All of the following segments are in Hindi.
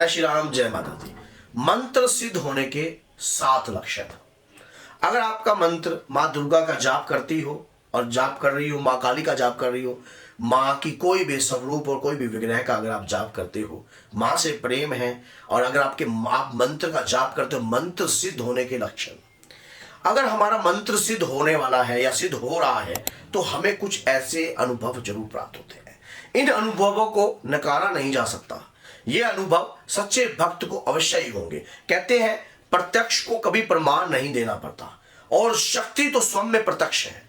जय श्री राम, जय माता दी। मंत्र सिद्ध होने के 7 लक्षण। अगर आपका मंत्र माँ दुर्गा का जाप करती हो और जाप कर रही हो, माँ काली का जाप कर रही हो, माँ की कोई भी स्वरूप और कोई भी विग्रह का अगर आप जाप करते हो, माँ से प्रेम है और अगर आप मंत्र का जाप करते हो, मंत्र सिद्ध होने के लक्षण। अगर हमारा मंत्र सिद्ध होने वाला है या सिद्ध हो रहा है तो हमें कुछ ऐसे अनुभव जरूर प्राप्त होते हैं। इन अनुभवों को नकारा नहीं जा सकता। ये अनुभव सच्चे भक्त को अवश्य ही होंगे। कहते हैं प्रत्यक्ष को कभी प्रमाण नहीं देना पड़ता और शक्ति तो स्वयं में प्रत्यक्ष है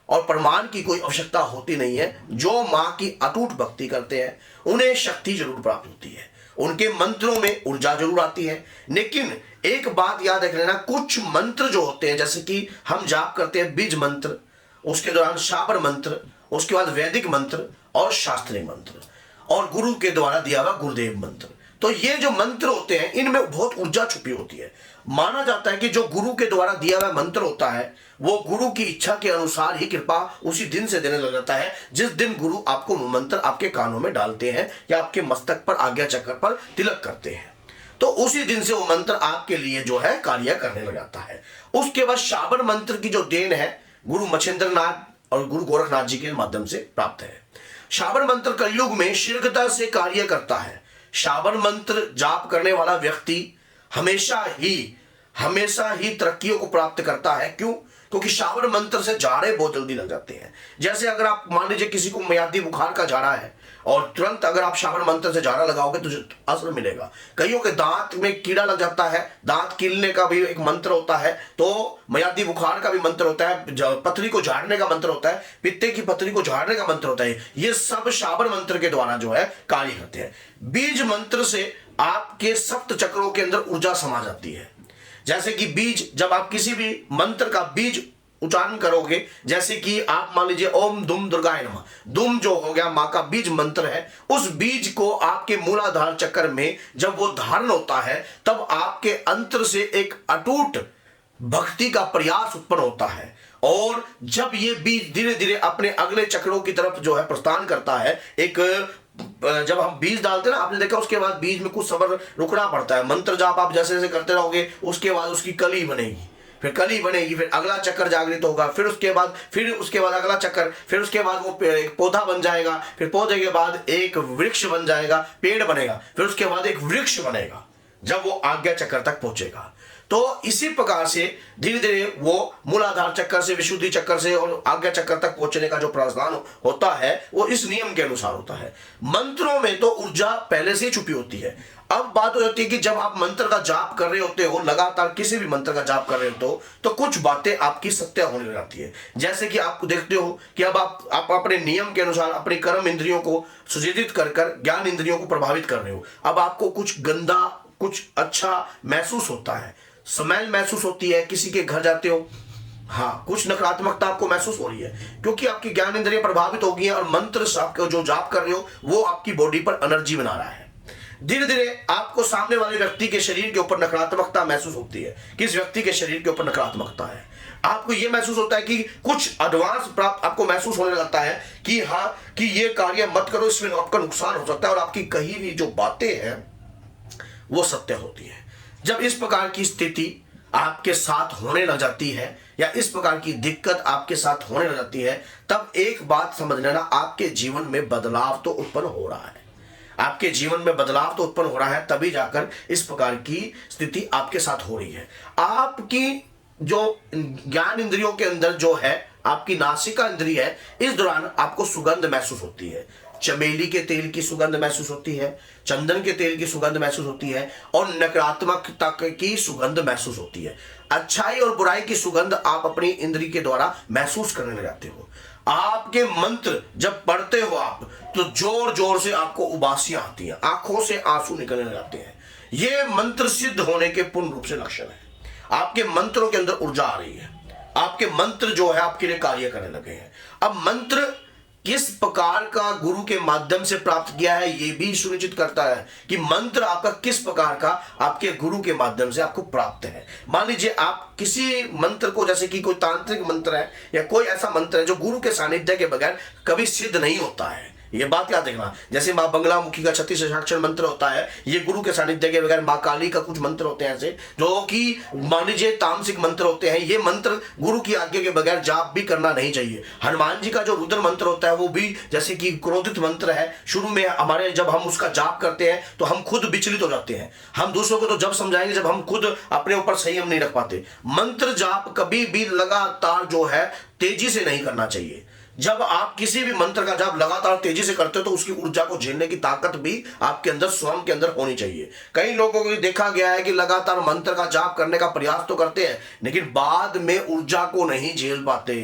और प्रमाण की कोई आवश्यकता होती नहीं है। जो माँ की अटूट भक्ति करते हैं उन्हें शक्ति जरूर प्राप्त होती है, उनके मंत्रों में ऊर्जा जरूर आती है। लेकिन एक बात याद रख लेना, कुछ मंत्र जो होते हैं, जैसे कि हम जाप करते हैं बीज मंत्र, उसके दौरान शाबर मंत्र, उसके बाद वैदिक मंत्र और शास्त्रीय मंत्र और गुरु के द्वारा दिया हुआ गुरुदेव मंत्र। तो ये जो मंत्र होते हैं इनमें बहुत ऊर्जा छुपी होती है। माना जाता है कि जो गुरु के द्वारा दिया हुआ मंत्र होता है वो गुरु की इच्छा के अनुसार ही कृपा उसी दिन से देने लग जाता है जिस दिन गुरु आपको मंत्र आपके कानों में डालते हैं या आपके मस्तक पर आज्ञा चक्र पर तिलक करते हैं, तो उसी दिन से वो मंत्र आपके लिए जो है कार्य करने लग जाता है। उसके बाद शाबर मंत्र की जो देन है गुरु मच्छिंद्र नाथ और गुरु गोरखनाथ जी के माध्यम से प्राप्त है। शाबर मंत्र कलयुग में शीघ्रता से कार्य करता है। शाबर मंत्र जाप करने वाला व्यक्ति हमेशा ही तरक्कियों को प्राप्त करता है। क्यों? क्योंकि शाबर मंत्र से झाड़े बहुत जल्दी लग जाते हैं। जैसे अगर आप मान लीजिए किसी को मियादी बुखार का झाड़ा है और तुरंत अगर आप शाबर मंत्र से झाड़ा लगाओगे तो असर मिलेगा। कईयों के दांत में कीड़ा लग जाता है, दांत कीलने का भी एक मंत्र होता है, तो मियादी बुखार का भी मंत्र होता है, पथरी को झाड़ने का मंत्र होता है, पित्ते की पथरी को झाड़ने का मंत्र होता है। ये सब शाबर मंत्र के द्वारा जो है कार्य करते हैं। बीज मंत्र से आपके सप्त चक्रों के अंदर ऊर्जा समा जाती है। जैसे कि बीज, जब आप किसी भी मंत्र का बीज उच्चारण करोगे, जैसे कि आप मान लीजिए ओम दुम दुर्गाय नमः, दुम जो हो गया मां का बीज मंत्र है, उस बीज को आपके मूलाधार चक्र में जब वो धारण होता है तब आपके अंतर से एक अटूट भक्ति का प्रयास उत्पन्न होता है। और जब ये बीज धीरे धीरे अपने अगले चक्रों की तरफ जो है प्रस्थान करता है, जब हम बीज डालते हैं ना, आपने देखा उसके बाद बीज में कुछ समय रुकना पड़ता है। मंत्र जाप आप जैसे जैसे करते रहोगे उसके बाद उसकी कली बनेगी, फिर कली बनेगी, फिर अगला चक्कर जागृत होगा, फिर उसके बाद अगला चक्कर, फिर उसके बाद वो एक पौधा बन जाएगा, फिर पौधे के बाद एक वृक्ष बन जाएगा, पेड़ बनेगा, फिर उसके बाद एक वृक्ष बनेगा जब वो आज्ञा चक्कर तक पहुंचेगा। तो इसी प्रकार से धीरे धीरे वो मूलाधार चक्कर से विशुद्धि चक्कर से और आज्ञा चक्कर तक पहुंचने का जो प्रावधान होता है वो इस नियम के अनुसार होता है। मंत्रों में तो ऊर्जा पहले से छुपी होती है। अब बात हो जाती है कि जब आप मंत्र का जाप कर रहे होते हो, लगातार किसी भी मंत्र का जाप कर रहे होते हो, तो कुछ बातें आपकी सत्य होने लग जाती है। जैसे कि आप देखते हो कि अब आप अपने नियम के अनुसार अपने कर्म इंद्रियों को सुजीवित कर ज्ञान इंद्रियों को प्रभावित कर रहे हो। अब आपको कुछ गंदा कुछ अच्छा महसूस होता है, स्मेल महसूस होती है, किसी के घर जाते हो, हाँ कुछ नकारात्मकता आपको महसूस हो रही है क्योंकि आपकी ज्ञान इंद्रियां प्रभावित हो गई हैं और मंत्र आपको जो जाप कर रहे हो वो आपकी बॉडी पर एनर्जी बना रहा है। धीरे धीरे आपको सामने वाले व्यक्ति के शरीर के ऊपर नकारात्मकता महसूस होती है। किस व्यक्ति के शरीर के ऊपर नकारात्मकता है, आपको यह महसूस होता है कि कुछ एडवांस प्राप्त आपको महसूस होने लगता है कि हाँ कि ये कार्य मत करो, इसमें आपका नुकसान हो सकता है और आपकी कही हुई जो बातें हैं वो सत्य होती है। जब इस प्रकार की स्थिति आपके साथ होने लग जाती है या इस प्रकार की दिक्कत आपके साथ होने लग जाती है, तब एक बात समझ लेना, आपके जीवन में बदलाव तो उत्पन्न हो रहा है। आपके जीवन में बदलाव तो उत्पन्न हो रहा है, तभी जाकर इस प्रकार की स्थिति आपके साथ हो रही है। आपकी जो ज्ञान इंद्रियों के अंदर जो है आपकी नासिका इंद्रिय है, इस दौरान आपको सुगंध महसूस होती है। चमेली के तेल की सुगंध महसूस होती है, चंदन के तेल की सुगंध महसूस होती है और नकारात्मकता की सुगंध महसूस होती है। अच्छाई और बुराई की सुगंध आप अपनी इंद्रिय के द्वारा महसूस करने लग जाते हो। आपके मंत्र जब पढ़ते हो आप तो जोर जोर से आपको उबासियां आती हैं, आंखों से आंसू निकलने लग जाते हैं। ये मंत्र सिद्ध होने के पूर्ण रूप से लक्षण है। आपके मंत्रों के अंदर ऊर्जा आ रही है, आपके मंत्र जो है आपके लिए कार्य करने लगे हैं। अब मंत्र किस प्रकार का गुरु के माध्यम से प्राप्त किया है ये भी सुनिश्चित करता है कि मंत्र आपका किस प्रकार का आपके गुरु के माध्यम से आपको प्राप्त है। मान लीजिए आप किसी मंत्र को, जैसे कि कोई तांत्रिक मंत्र है या कोई ऐसा मंत्र है जो गुरु के सानिध्य के बगैर कभी सिद्ध नहीं होता है ये बात याद रखना। जैसे माँ बंगलामुखी का 36 हस्ताक्षर मंत्र होता है, ये गुरु के सानिध्य के बगैर। माँ काली का कुछ मंत्र होते हैं ऐसे जो कि मान लीजिए तामसिक मंत्र होते हैं, ये मंत्र गुरु की आज्ञा के बगैर जाप भी करना नहीं चाहिए। हनुमान जी का जो रुद्र मंत्र होता है वो भी जैसे कि क्रोधित मंत्र है, शुरू में हमारे जब हम उसका जाप करते हैं तो हम खुद विचलित हो जाते हैं। हम दूसरों को तो जब समझाएंगे जब हम खुद अपने ऊपर संयम नहीं रख पाते। मंत्र जाप कभी भी लगातार जो है तेजी से नहीं करना चाहिए। जब आप किसी भी मंत्र का जाप लगातार तेजी से करते हो तो उसकी ऊर्जा को झेलने की ताकत भी आपके अंदर, स्वयं के अंदर होनी चाहिए। कई लोगों को देखा गया है कि लगातार मंत्र का जाप करने का प्रयास तो करते हैं लेकिन बाद में ऊर्जा को नहीं झेल पाते।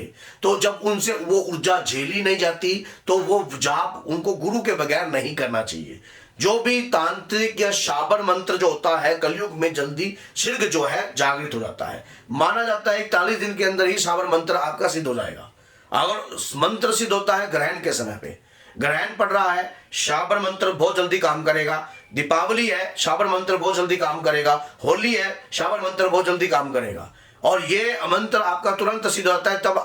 तो जब उनसे वो ऊर्जा झेली नहीं जाती तो वो जाप उनको गुरु के बगैर नहीं करना चाहिए। जो भी तांत्रिक या शाबर मंत्र जो होता है कलयुग में जल्दी शीघ्र जो है जागृत हो जाता है। माना जाता है 41 दिन के अंदर ही शाबर मंत्र आपका सिद्ध हो जाएगा। अगर मंत्र सिद्ध होता है ग्रहण के समय पे, ग्रहण पड़ रहा है, शाबर मंत्र बहुत जल्दी काम करेगा। दीपावली है, शाबर मंत्र बहुत जल्दी काम करेगा। होली है, शाबर मंत्र बहुत जल्दी काम करेगा। और ये मंत्र आपका तुरंत सिद्ध होता है जब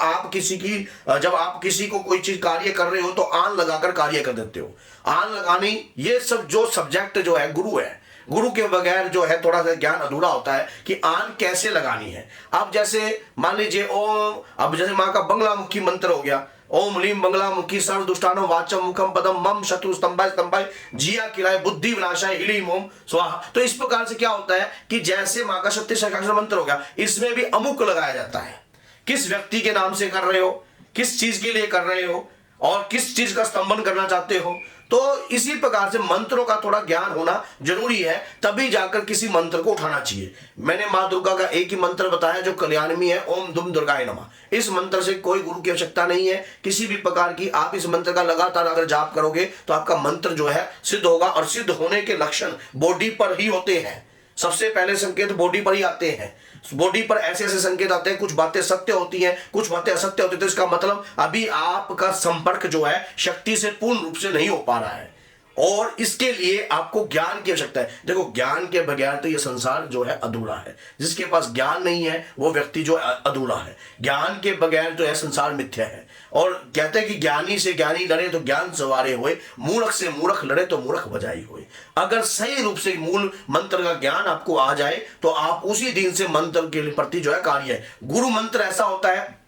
आप किसी को कोई चीज कार्य कर रहे हो तो आन लगाकर कार्य कर देते हो। आन लगानी, ये सब जो सब्जेक्ट जो है गुरु है, गुरु के बगैर जो है थोड़ा सा ज्ञान अधूरा होता है कि आन कैसे लगानी है। अब जैसे मान लीजिए ओम, अब जैसे माँ का बंगलामुखी मंत्र हो गया, ओम लीम बंगलामुखी सर्व दुष्टानो वाचम मुखम पदम मम शत्रु स्तंभाय स्तंभाय जिया किलाय बुद्धि विनाशाय ह्रीम ओम स्वाहा। तो इस प्रकार से क्या होता है कि जैसे माँ का 36 हस्ताक्षर मंत्र हो गया, इसमें भी अमुक लगाया जाता है। किस व्यक्ति के नाम से कर रहे हो, किस चीज के लिए कर रहे हो और किस चीज का स्तंभन करना चाहते हो। तो इसी प्रकार से मंत्रों का थोड़ा ज्ञान होना जरूरी है, तभी जाकर किसी मंत्र को उठाना चाहिए। मैंने माँ दुर्गा का एक ही मंत्र बताया जो कल्याणमी है, ओम दुम दुर्गाय नमः। इस मंत्र से कोई गुरु की आवश्यकता नहीं है किसी भी प्रकार की। आप इस मंत्र का लगातार अगर जाप करोगे तो आपका मंत्र जो है सिद्ध होगा। और सिद्ध होने के लक्षण बॉडी पर ही होते हैं। सबसे पहले संकेत बॉडी पर ही आते हैं। बॉडी पर ऐसे ऐसे संकेत आते हैं, कुछ बातें सत्य होती हैं, कुछ बातें असत्य होती है। तो इसका मतलब अभी आपका संपर्क जो है शक्ति से पूर्ण रूप से नहीं हो पा रहा है और इसके लिए आपको ज्ञान की आवश्यकता है। देखो, ज्ञान के बगैर तो ये संसार जो है अधूरा है। जिसके पास ज्ञान नहीं है वो व्यक्ति जो अधूरा है। ज्ञान के बगैर जो है संसार मिथ्या है। और कहते हैं कि ज्ञानी से ज्ञानी लड़े तो ज्ञान सवारे हुए, मूर्ख से मूर्ख लड़े तो मूर्ख बजाई हुए। अगर सही रूप से मूल मंत्र का ज्ञान आपको आ जाए तो आप उसी दिन से मंत्र के प्रति जो है कार्य है। गुरु मंत्र ऐसा होता है,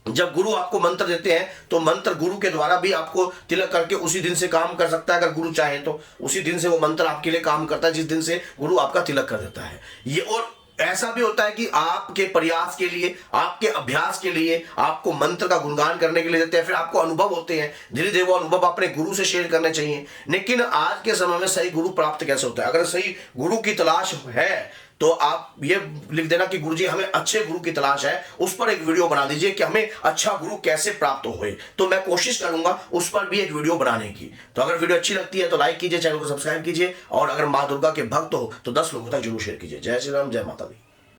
जब गुरु आपको मंत्र देते हैं तो मंत्र गुरु के द्वारा भी आपको तिलक करके उसी दिन से काम कर सकता है। अगर गुरु चाहे तो उसी दिन से वो मंत्र आपके लिए काम करता है जिस दिन से गुरु आपका तिलक कर देता है। ये और ऐसा भी होता है कि आपके प्रयास के लिए, आपके अभ्यास के लिए आपको मंत्र का गुणगान करने के लिए देते हैं। फिर आपको अनुभव होते हैं, धीरे धीरे वो अनुभव अपने गुरु से शेयर करने चाहिए। लेकिन आज के समय में सही गुरु प्राप्त कैसे होता है? अगर सही गुरु की तलाश है तो आप ये लिख देना कि गुरुजी हमें अच्छे गुरु की तलाश है, उस पर एक वीडियो बना दीजिए कि हमें अच्छा गुरु कैसे प्राप्त हो। तो मैं कोशिश करूंगा उस पर भी एक वीडियो बनाने की। तो अगर वीडियो अच्छी लगती है तो लाइक कीजिए, चैनल को सब्सक्राइब कीजिए और अगर माँ दुर्गा के भक्त हो तो 10 लोगों तक जरूर शेयर कीजिए। जय श्री राम, जय माता दी।